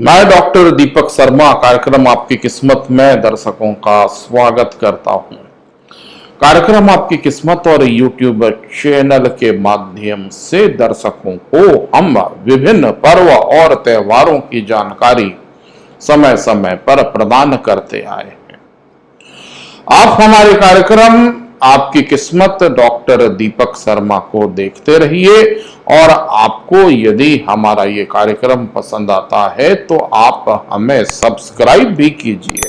मैं डॉक्टर दीपक शर्मा कार्यक्रम आपकी किस्मत में दर्शकों का स्वागत करता हूं। कार्यक्रम आपकी किस्मत और यूट्यूब चैनल के माध्यम से दर्शकों को हम विभिन्न पर्व और त्योहारों की जानकारी समय समय पर प्रदान करते आए हैं। आप हमारे कार्यक्रम आपकी किस्मत डॉक्टर दीपक शर्मा को देखते रहिए और आपको यदि हमारा ये कार्यक्रम पसंद आता है तो आप हमें सब्सक्राइब भी कीजिए।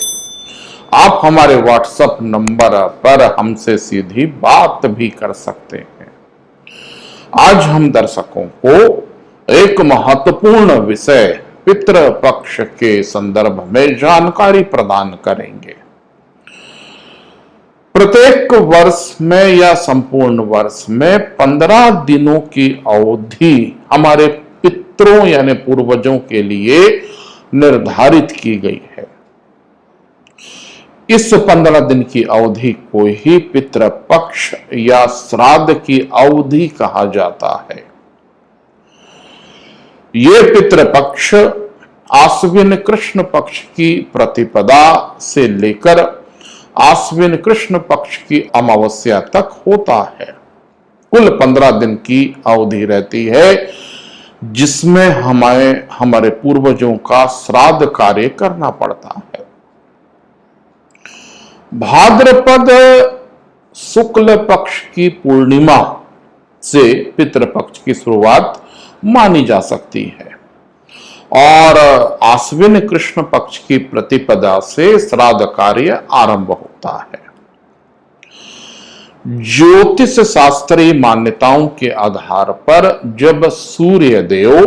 आप हमारे व्हाट्सएप नंबर पर हमसे सीधी बात भी कर सकते हैं। आज हम दर्शकों को एक महत्वपूर्ण विषय पितृ पक्ष के संदर्भ में जानकारी प्रदान करेंगे। प्रत्येक वर्ष में या संपूर्ण वर्ष में 15 दिनों की अवधि हमारे पितरों यानी पूर्वजों के लिए निर्धारित की गई है। इस 15 दिन की अवधि को ही पितृपक्ष या श्राद्ध की अवधि कहा जाता है। ये पितृपक्ष आश्विन कृष्ण पक्ष की प्रतिपदा से लेकर आश्विन कृष्ण पक्ष की अमावस्या तक होता है। कुल 15 दिन की अवधि रहती है जिसमें हमारे पूर्वजों का श्राद्ध कार्य करना पड़ता है। भाद्रपद शुक्ल पक्ष की पूर्णिमा से पितृपक्ष की शुरुआत मानी जा सकती है और आश्विन कृष्ण पक्ष की प्रतिपदा से श्राद्ध कार्य आरंभ होता है। ज्योतिष शास्त्रीय मान्यताओं के आधार पर जब सूर्य देव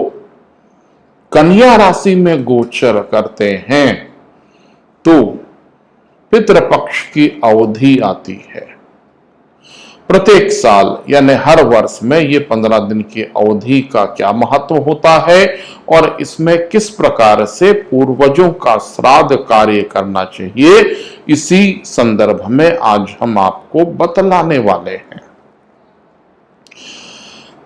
कन्या राशि में गोचर करते हैं तो पितृपक्ष की अवधि आती है। प्रत्येक साल यानी हर वर्ष में ये 15 दिन की अवधि का क्या महत्व होता है और इसमें किस प्रकार से पूर्वजों का श्राद्ध कार्य करना चाहिए, इसी संदर्भ में आज हम आपको बतलाने वाले हैं।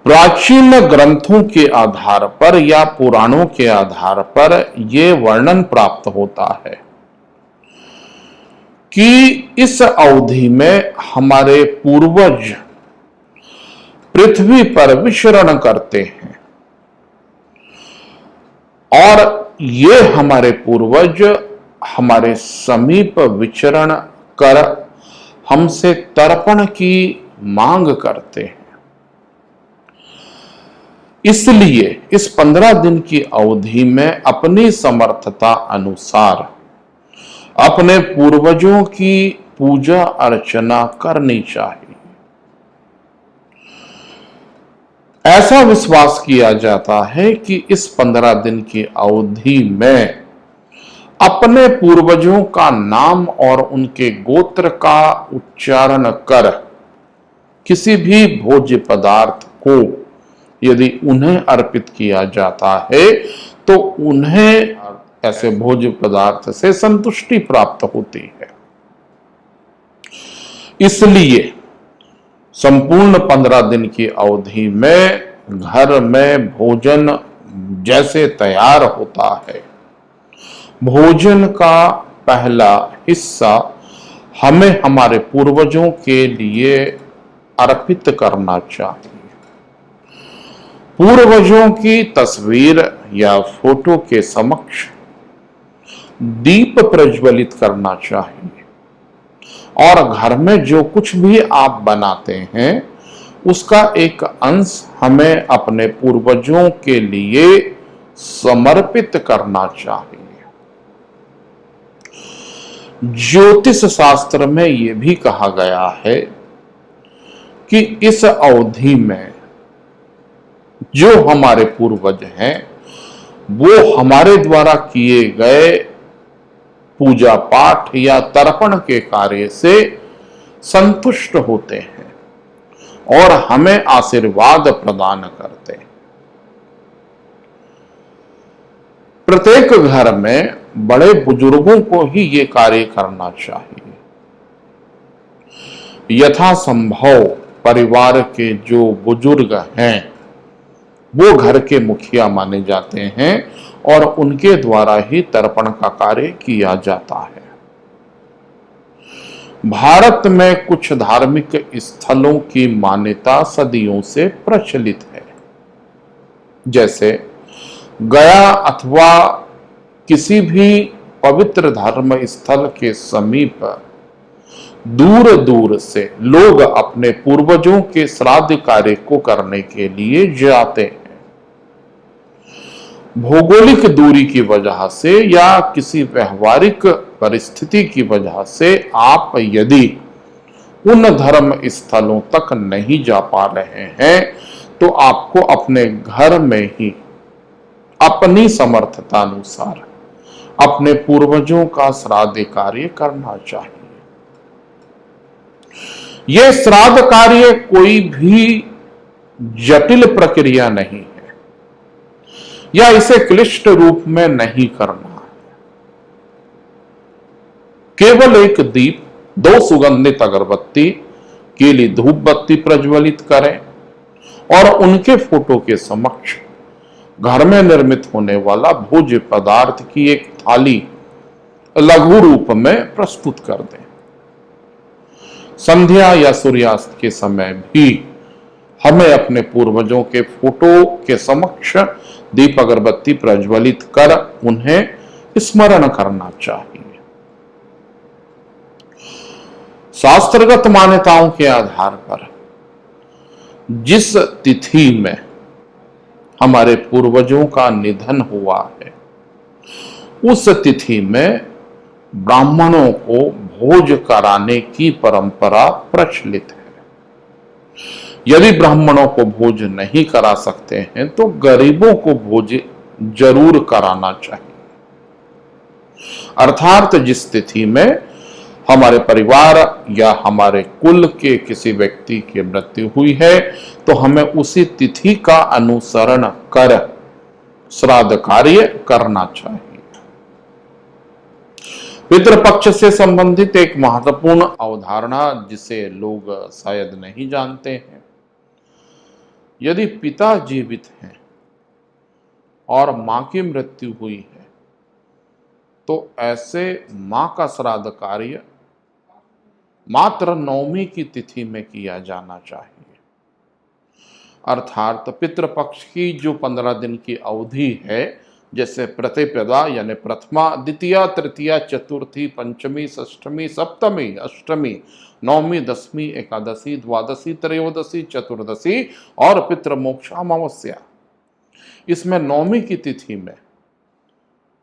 प्राचीन ग्रंथों के आधार पर या पुराणों के आधार पर यह वर्णन प्राप्त होता है कि इस अवधि में हमारे पूर्वज पृथ्वी पर विचरण करते हैं और ये हमारे पूर्वज हमारे समीप विचरण कर हमसे तर्पण की मांग करते हैं। इसलिए इस 15 दिन की अवधि में अपनी समर्थता अनुसार अपने पूर्वजों की पूजा अर्चना करनी चाहिए। ऐसा विश्वास किया जाता है कि इस 15 दिन की अवधि में अपने पूर्वजों का नाम और उनके गोत्र का उच्चारण कर किसी भी भोज्य पदार्थ को यदि उन्हें अर्पित किया जाता है तो उन्हें ऐसे भोज्य पदार्थ से संतुष्टि प्राप्त होती है। इसलिए संपूर्ण 15 दिन की अवधि में घर में भोजन जैसे तैयार होता है, भोजन का पहला हिस्सा हमें हमारे पूर्वजों के लिए अर्पित करना चाहिए। पूर्वजों की तस्वीर या फोटो के समक्ष दीप प्रज्वलित करना चाहिए और घर में जो कुछ भी आप बनाते हैं उसका एक अंश हमें अपने पूर्वजों के लिए समर्पित करना चाहिए। ज्योतिष शास्त्र में यह भी कहा गया है कि इस अवधि में जो हमारे पूर्वज हैं वो हमारे द्वारा किए गए पूजा पाठ या तर्पण के कार्य से संतुष्ट होते हैं और हमें आशीर्वाद प्रदान करते हैं। प्रत्येक घर में बड़े बुजुर्गों को ही ये कार्य करना चाहिए। यथासंभव परिवार के जो बुजुर्ग हैं वो घर के मुखिया माने जाते हैं और उनके द्वारा ही तर्पण का कार्य किया जाता है। भारत में कुछ धार्मिक स्थलों की मान्यता सदियों से प्रचलित है, जैसे गया अथवा किसी भी पवित्र धर्म स्थल के समीप दूर दूर से लोग अपने पूर्वजों के श्राद्ध कार्य को करने के लिए जाते हैं। भौगोलिक दूरी की वजह से या किसी व्यवहारिक परिस्थिति की वजह से आप यदि उन धर्म स्थलों तक नहीं जा पा रहे हैं तो आपको अपने घर में ही अपनी समर्थता अनुसार अपने पूर्वजों का श्राद्ध कार्य करना चाहिए। यह श्राद्ध कार्य कोई भी जटिल प्रक्रिया नहीं है या इसे क्लिष्ट रूप में नहीं करना है। केवल एक दीप, 2 सुगंधित अगरबत्ती, केली धूप बत्ती प्रज्वलित करें और उनके फोटो के समक्ष घर में निर्मित होने वाला भोज्य पदार्थ की एक थाली लघु रूप में प्रस्तुत कर दें। संध्या या सूर्यास्त के समय भी हमें अपने पूर्वजों के फोटो के समक्ष दीप अगरबत्ती प्रज्वलित कर उन्हें स्मरण करना चाहिए। शास्त्रगत मान्यताओं के आधार पर जिस तिथि में हमारे पूर्वजों का निधन हुआ है उस तिथि में ब्राह्मणों को भोज कराने की परंपरा प्रचलित है। यदि ब्राह्मणों को भोज नहीं करा सकते हैं तो गरीबों को भोज जरूर कराना चाहिए। अर्थात जिस तिथि में हमारे परिवार या हमारे कुल के किसी व्यक्ति की मृत्यु हुई है तो हमें उसी तिथि का अनुसरण कर श्राद्ध कार्य करना चाहिए। पितृपक्ष से संबंधित एक महत्वपूर्ण अवधारणा जिसे लोग शायद नहीं जानते हैं, यदि पिता जीवित हैं और मां की मृत्यु हुई है तो ऐसे मां का श्राद्ध कार्य मात्र 9वीं की तिथि में किया जाना चाहिए। अर्थात पितृपक्ष की जो 15 दिन की अवधि है, जैसे प्रतिपदा यानी प्रथमा, द्वितीया, तृतीया, चतुर्थी, पंचमी, षष्ठमी, सप्तमी, अष्टमी, 9वीं, 10वीं, एकादशी, द्वादशी, त्रयोदशी, चतुर्दशी और पितृमोक्ष अमावस्या, इसमें 9वीं की तिथि में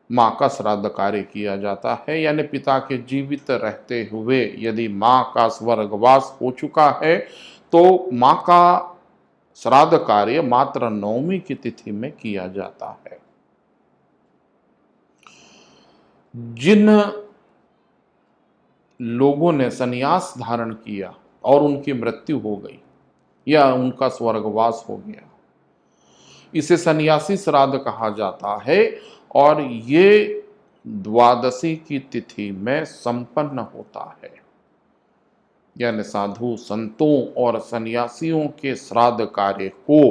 मां का श्राद्ध कार्य किया जाता है। यानी पिता के जीवित रहते हुए यदि मां का स्वर्गवास हो चुका है तो मां का श्राद्ध कार्य मात्र 9वीं की तिथि में किया जाता है। जिन लोगों ने संन्यास धारण किया और उनकी मृत्यु हो गई या उनका स्वर्गवास हो गया, इसे सन्यासी श्राद्ध कहा जाता है और ये द्वादशी की तिथि में संपन्न होता है। यानी साधु संतों और सन्यासियों के श्राद्ध कार्य को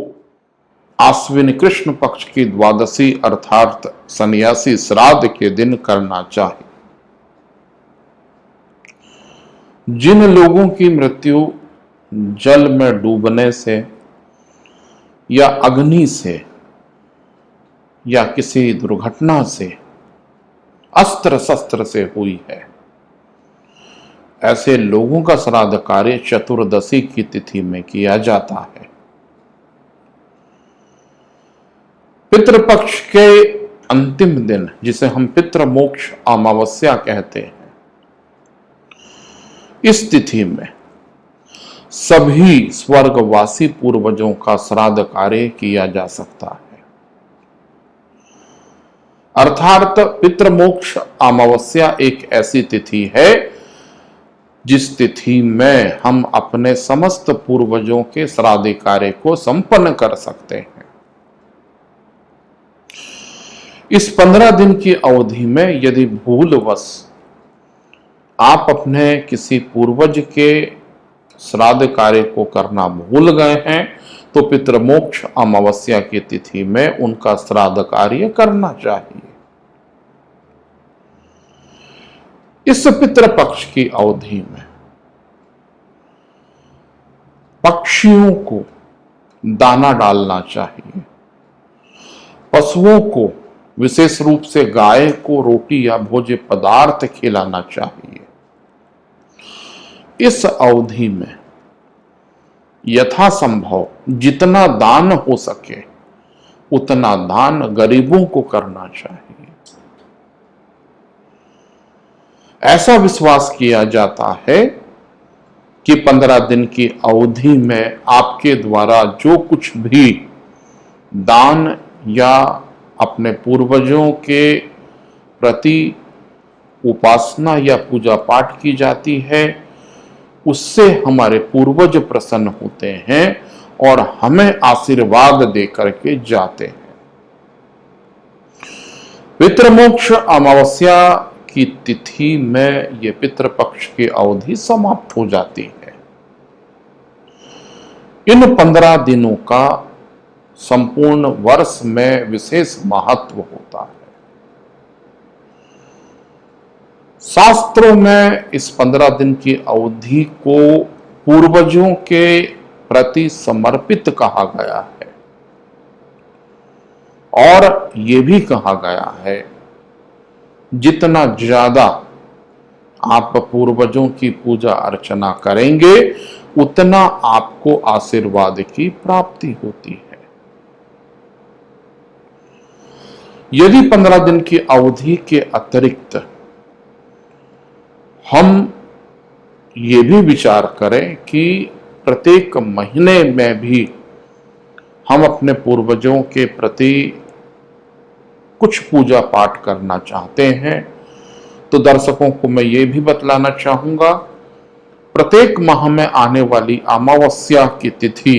आश्विन कृष्ण पक्ष की द्वादशी अर्थात सन्यासी श्राद्ध के दिन करना चाहिए। जिन लोगों की मृत्यु जल में डूबने से या अग्नि से या किसी दुर्घटना से, अस्त्र शस्त्र से हुई है, ऐसे लोगों का श्राद्ध कार्य चतुर्दशी की तिथि में किया जाता है। पितृपक्ष के अंतिम दिन, जिसे हम पितृमोक्ष अमावस्या कहते हैं, इस तिथि में सभी स्वर्गवासी पूर्वजों का श्राद्ध कार्य किया जा सकता है। अर्थात पितृमोक्ष अमावस्या एक ऐसी तिथि है जिस तिथि में हम अपने समस्त पूर्वजों के श्राद्ध कार्य को संपन्न कर सकते हैं। इस 15 दिन की अवधि में यदि भूलवश आप अपने किसी पूर्वज के श्राद्ध कार्य को करना भूल गए हैं तो पितृमोक्ष अमावस्या की तिथि में उनका श्राद्ध कार्य करना चाहिए। इस पितृपक्ष की अवधि में पक्षियों को दाना डालना चाहिए, पशुओं को विशेष रूप से गाय को रोटी या भोज्य पदार्थ खिलाना चाहिए। इस अवधि में यथासंभव जितना दान हो सके उतना दान गरीबों को करना चाहिए। ऐसा विश्वास किया जाता है कि 15 दिन की अवधि में आपके द्वारा जो कुछ भी दान या अपने पूर्वजों के प्रति उपासना या पूजा पाठ की जाती है, उससे हमारे पूर्वज प्रसन्न होते हैं और हमें आशीर्वाद देकर के जाते हैं। पितृमोक्ष अमावस्या की तिथि में यह पितृपक्ष की अवधि समाप्त हो जाती है। इन 15 दिनों का संपूर्ण वर्ष में विशेष महत्व होता है। शास्त्रों में इस 15 दिन की अवधि को पूर्वजों के प्रति समर्पित कहा गया है और यह भी कहा गया है जितना ज्यादा आप पूर्वजों की पूजा अर्चना करेंगे उतना आपको आशीर्वाद की प्राप्ति होती है। यदि 15 दिन की अवधि के अतिरिक्त हम ये भी विचार करें कि प्रत्येक महीने में भी हम अपने पूर्वजों के प्रति कुछ पूजा पाठ करना चाहते हैं, तो दर्शकों को मैं ये भी बतलाना चाहूंगा, प्रत्येक माह में आने वाली अमावस्या की तिथि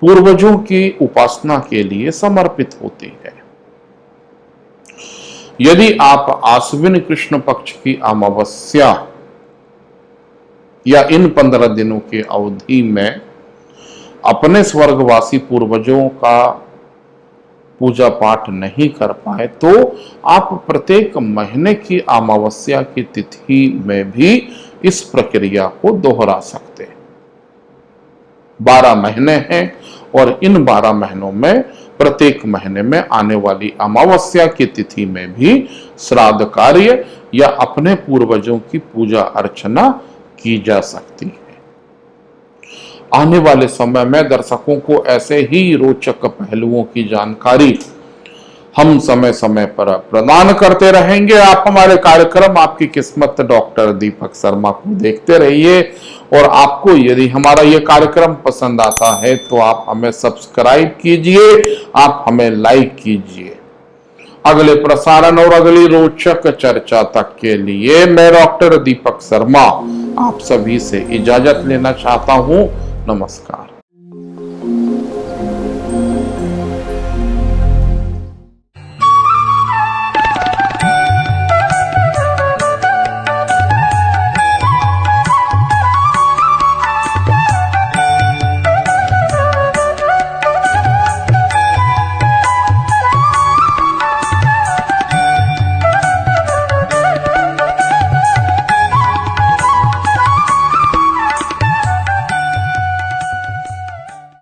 पूर्वजों की उपासना के लिए समर्पित होती है। यदि आप आश्विन कृष्ण पक्ष की अमावस्या या इन 15 दिनों की अवधि में अपने स्वर्गवासी पूर्वजों का पूजा पाठ नहीं कर पाए, तो आप प्रत्येक महीने की अमावस्या की तिथि में भी इस प्रक्रिया को दोहरा सकते हैं। 12 महीने हैं और इन 12 महीनों में प्रत्येक महीने में आने वाली अमावस्या की तिथि में भी श्राद्ध कार्य या अपने पूर्वजों की पूजा अर्चना की जा सकती है। आने वाले समय में दर्शकों को ऐसे ही रोचक पहलुओं की जानकारी हम समय समय पर प्रदान करते रहेंगे। आप हमारे कार्यक्रम आपकी किस्मत डॉक्टर दीपक शर्मा को देखते रहिए और आपको यदि हमारा ये कार्यक्रम पसंद आता है तो आप हमें सब्सक्राइब कीजिए, आप हमें लाइक कीजिए। अगले प्रसारण और अगली रोचक चर्चा तक के लिए मैं डॉक्टर दीपक शर्मा आप सभी से इजाजत लेना चाहता हूं। नमस्कार।